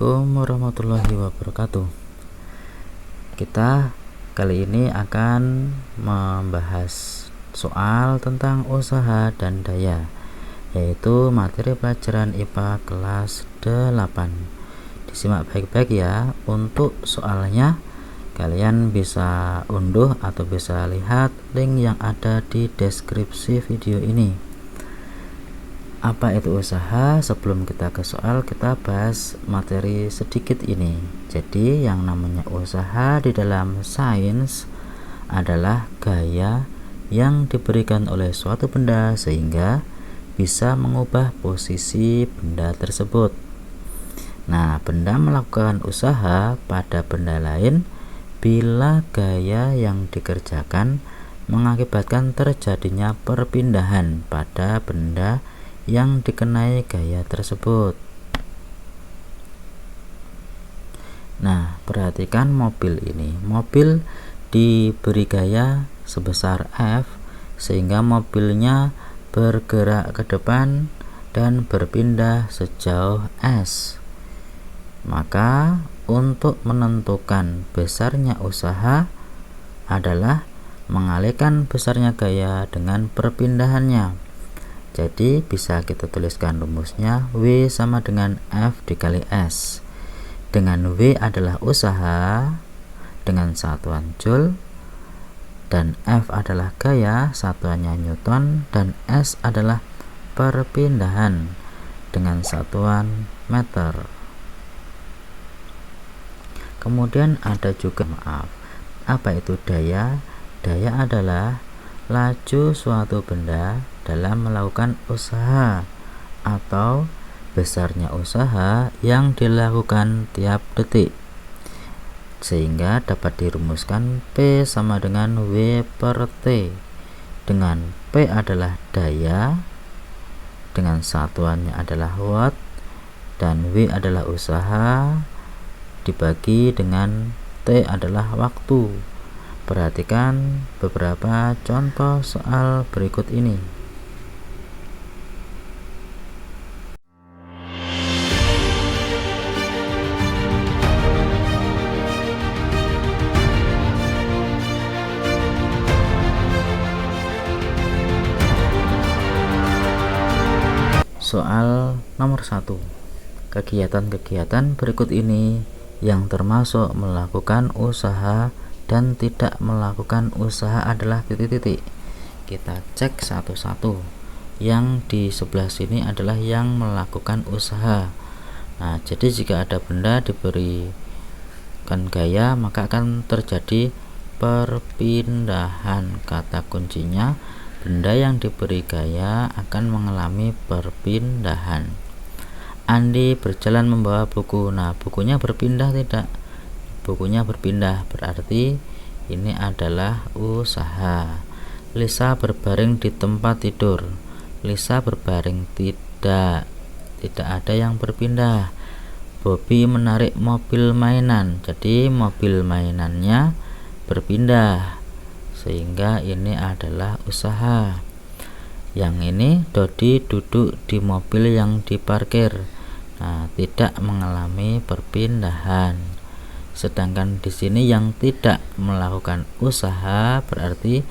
Assalamualaikum warahmatullahi wabarakatuh. Kita kali ini akan membahas soal tentang usaha dan daya, yaitu materi pelajaran IPA kelas 8. Disimak baik-baik ya. Untuk soalnya kalian bisa unduh atau bisa lihat link yang ada di deskripsi video ini. Apa itu usaha? Sebelum kita ke soal, kita bahas materi sedikit ini. Jadi yang namanya usaha di dalam sains adalah gaya yang diberikan oleh suatu benda sehingga bisa mengubah posisi benda tersebut. Nah, benda melakukan usaha pada benda lain bila gaya yang dikerjakan mengakibatkan terjadinya perpindahan pada benda yang dikenai gaya tersebut. Nah, perhatikan mobil ini. Mobil diberi gaya sebesar F sehingga mobilnya bergerak ke depan dan berpindah sejauh S. Maka untuk menentukan besarnya usaha adalah mengalihkan besarnya gaya dengan perpindahannya. Jadi bisa kita tuliskan rumusnya, W sama dengan F dikali S, dengan W adalah usaha dengan satuan Joule, dan F adalah gaya satuannya Newton, dan S adalah perpindahan dengan satuan meter. Kemudian ada juga apa itu daya? Daya adalah laju suatu benda dalam melakukan usaha atau besarnya usaha yang dilakukan tiap detik, sehingga dapat dirumuskan P sama dengan W per T, dengan P adalah daya dengan satuannya adalah watt dan W adalah usaha dibagi dengan T adalah waktu. Perhatikan beberapa contoh soal berikut ini. Soal nomor 1. Kegiatan-kegiatan berikut ini yang termasuk melakukan usaha dan tidak melakukan usaha adalah titik-titik. Kita cek satu-satu. Yang di sebelah sini adalah yang melakukan usaha. Nah, jadi jika ada benda diberikan gaya, maka akan terjadi perpindahan. Kata kuncinya, benda yang diberi gaya akan mengalami perpindahan. Andi berjalan membawa buku. Nah, bukunya berpindah tidak? Bukunya berpindah, berarti ini adalah usaha. Lisa berbaring di tempat tidur. Lisa berbaring tidak ada yang berpindah. Bobby menarik mobil mainan, jadi mobil mainannya berpindah, sehingga ini adalah usaha. Yang ini, Dodi duduk di mobil yang diparkir. Nah, tidak mengalami perpindahan. Sedangkan di sini yang tidak melakukan usaha berarti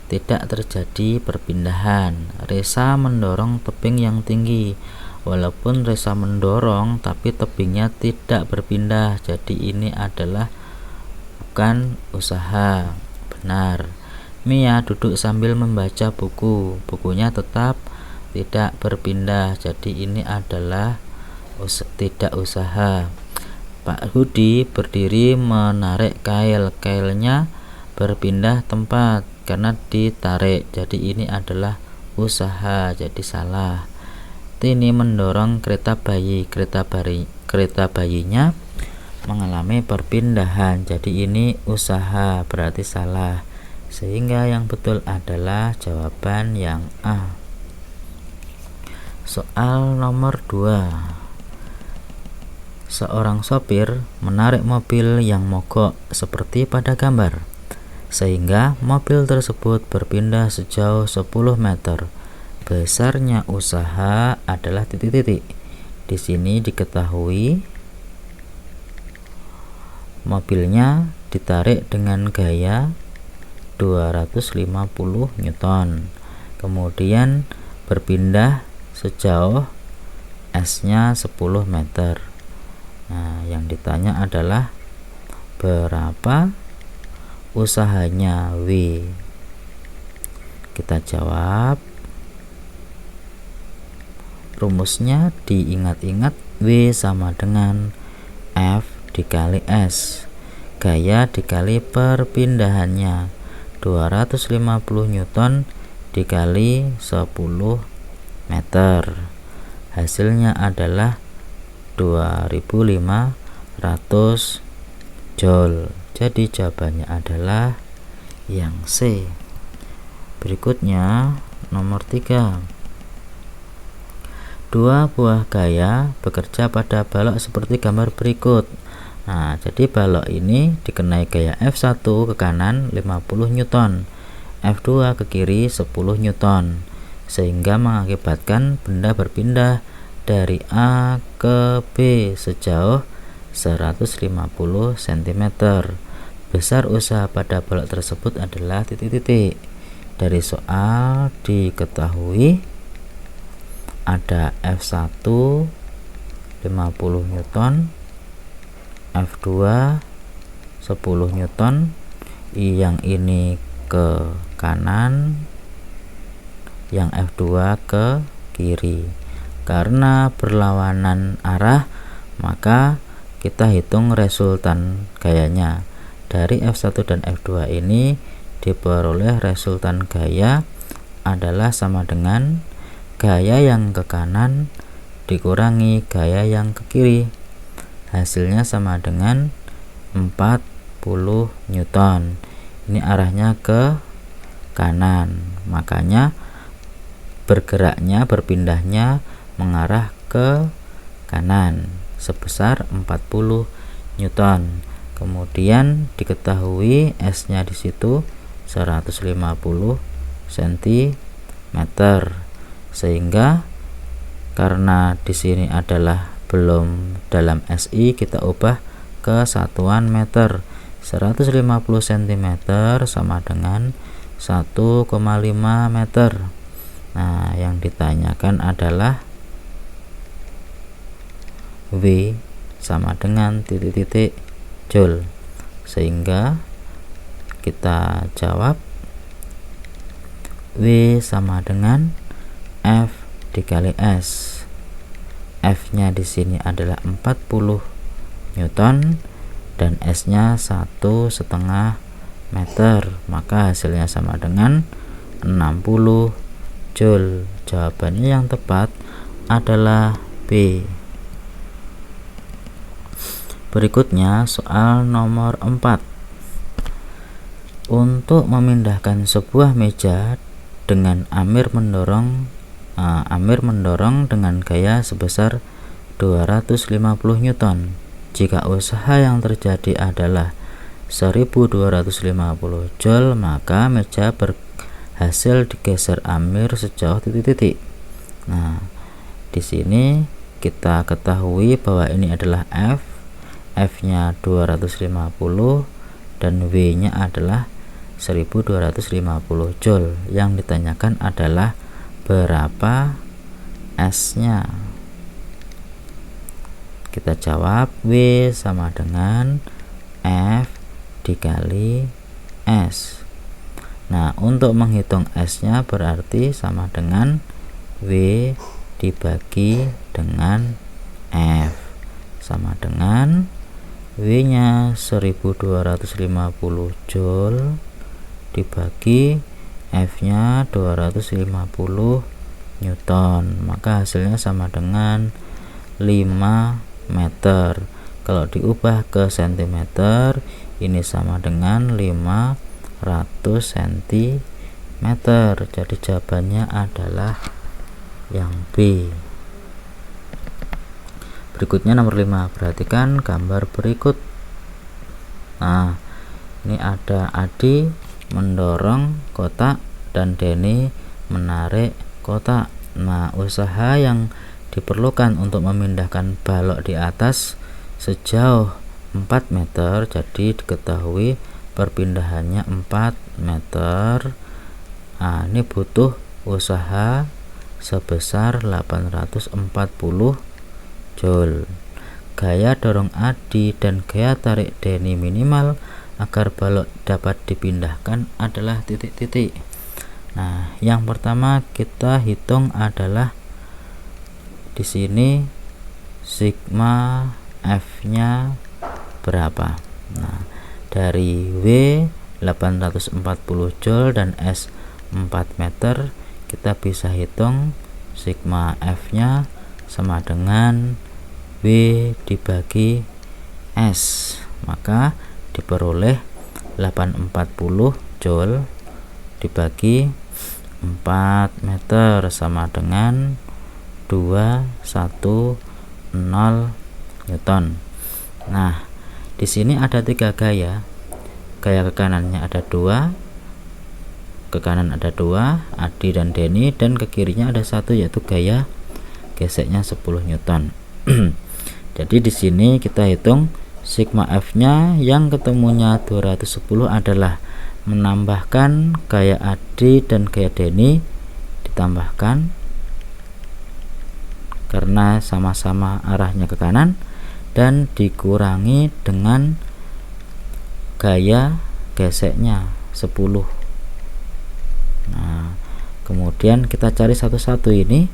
tidak terjadi perpindahan. Resa mendorong tebing yang tinggi. Walaupun Resa mendorong tapi tebingnya tidak berpindah, jadi ini adalah bukan usaha. Benar. Mia duduk sambil membaca buku. Bukunya tetap tidak berpindah, jadi ini adalah tidak usaha. Pak Hudi berdiri menarik kail. Kailnya berpindah tempat karena ditarik, jadi ini adalah usaha, jadi salah. Tini mendorong kereta bayi. Kereta bayinya mengalami perpindahan, jadi ini usaha, berarti salah. Sehingga yang betul adalah jawaban yang A. Soal nomor 2. Seorang sopir menarik mobil yang mogok seperti pada gambar, sehingga mobil tersebut berpindah sejauh 10 meter. Besarnya usaha adalah titik-titik. Di sini diketahui mobilnya ditarik dengan gaya 250 Newton, kemudian berpindah sejauh S-nya 10 meter. Nah, yang ditanya adalah berapa usahanya W. Kita jawab. Rumusnya diingat-ingat, W sama dengan F dikali S, gaya dikali perpindahannya 250 Newton dikali 10 meter. Hasilnya adalah 2500 Joule. Jadi jawabannya adalah yang C. Berikutnya nomor 3. Dua buah gaya bekerja pada balok seperti gambar berikut. Nah, jadi balok ini dikenai gaya F1 ke kanan 50 Newton, F2 ke kiri 10 Newton, sehingga mengakibatkan benda berpindah dari A ke B sejauh 150 cm. Besar usaha pada balok tersebut adalah titik-titik. Dari soal diketahui ada F1 50 Newton, F2 10 Newton, yang ini ke kanan, yang F2 ke kiri. Karena berlawanan arah, maka kita hitung resultan gayanya. Dari F1 dan F2 ini diperoleh resultan gaya adalah sama dengan gaya yang ke kanan dikurangi gaya yang ke kiri. Hasilnya sama dengan 40 Newton. Ini arahnya ke kanan, makanya berpindahnya mengarah ke kanan sebesar 40 Newton. Kemudian diketahui S-nya di situ 150 cm. Sehingga karena di sini adalah belum dalam SI, kita ubah ke satuan meter. 150 cm sama dengan 1,5 meter. Nah, yang ditanyakan adalah W sama dengan titik-titik Joule, sehingga kita jawab W sama dengan F dikali S. F-nya di sini adalah 40 Newton dan S-nya 1,5 meter, maka hasilnya sama dengan 60 Joule. Jawabannya yang tepat adalah B. Berikutnya soal nomor 4. Untuk memindahkan sebuah meja dengan Amir mendorong dengan gaya sebesar 250 Newton. Jika usaha yang terjadi adalah 1250 Joule, maka meja berhasil digeser Amir sejauh titik-titik. Nah, di sini kita ketahui bahwa ini adalah F-nya 250 dan W-nya adalah 1250 Joule. Yang ditanyakan adalah berapa S-nya. Kita jawab W sama dengan F dikali S. Nah, untuk menghitung S-nya berarti sama dengan W dibagi dengan F, sama dengan W-nya 1250 Joule dibagi F-nya 250 Newton, maka hasilnya sama dengan 5 meter. Kalau diubah ke cm, ini sama dengan 500 cm. Jadi jawabannya adalah yang B. Berikutnya nomor 5. Perhatikan gambar berikut. Nah, ini ada Adi mendorong kotak dan Denny menarik kotak. Nah, usaha yang diperlukan untuk memindahkan balok di atas sejauh 4 meter, jadi diketahui perpindahannya 4 meter. Ini butuh usaha sebesar 840 joule. Gaya dorong Adi dan gaya tarik Denny minimal agar balok dapat dipindahkan adalah titik-titik. Nah, yang pertama kita hitung adalah di sini sigma F-nya berapa. Nah, dari W 840 joule dan S 4 meter, kita bisa hitung sigma F-nya sama dengan W dibagi S, maka diperoleh 840 joule dibagi 4 meter sama dengan 210 Newton. Nah, di sini ada 3 gaya. Gaya ke kanannya ada 2, ke kanan ada 2, Adi dan Denny, dan ke kirinya ada 1, yaitu gaya geseknya 10 Newton. Jadi di sini kita hitung sigma F-nya yang ketemunya 210 adalah menambahkan gaya Adi dan gaya Denny, ditambahkan karena sama-sama arahnya ke kanan, dan dikurangi dengan gaya geseknya 10. Nah, kemudian kita cari satu-satu ini.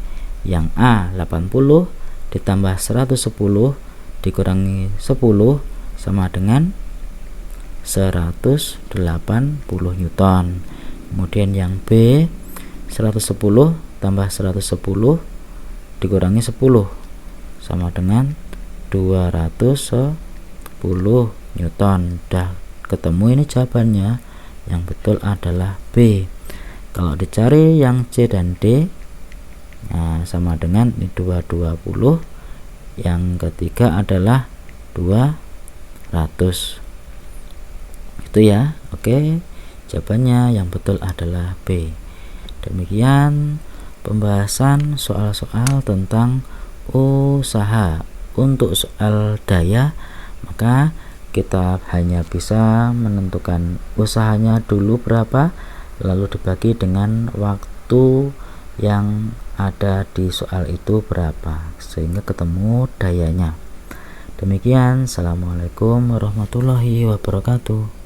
Yang A 80 ditambah 110 dikurangi 10 sama dengan 180 Newton. Kemudian yang B 110 tambah 110 dikurangi 10 sama dengan 210 Newton. Udah ketemu ini jawabannya. Yang betul adalah B. Kalau dicari yang C dan D, nah, sama dengan 220. Yang ketiga adalah 200. Itu ya. Oke, jawabannya yang betul adalah B. Demikian pembahasan soal-soal tentang usaha. Untuk soal daya, maka kita hanya bisa menentukan usahanya dulu berapa, lalu dibagi dengan waktu yang ada di soal itu berapa, sehingga ketemu dayanya. Demikian, assalamualaikum warahmatullahi wabarakatuh.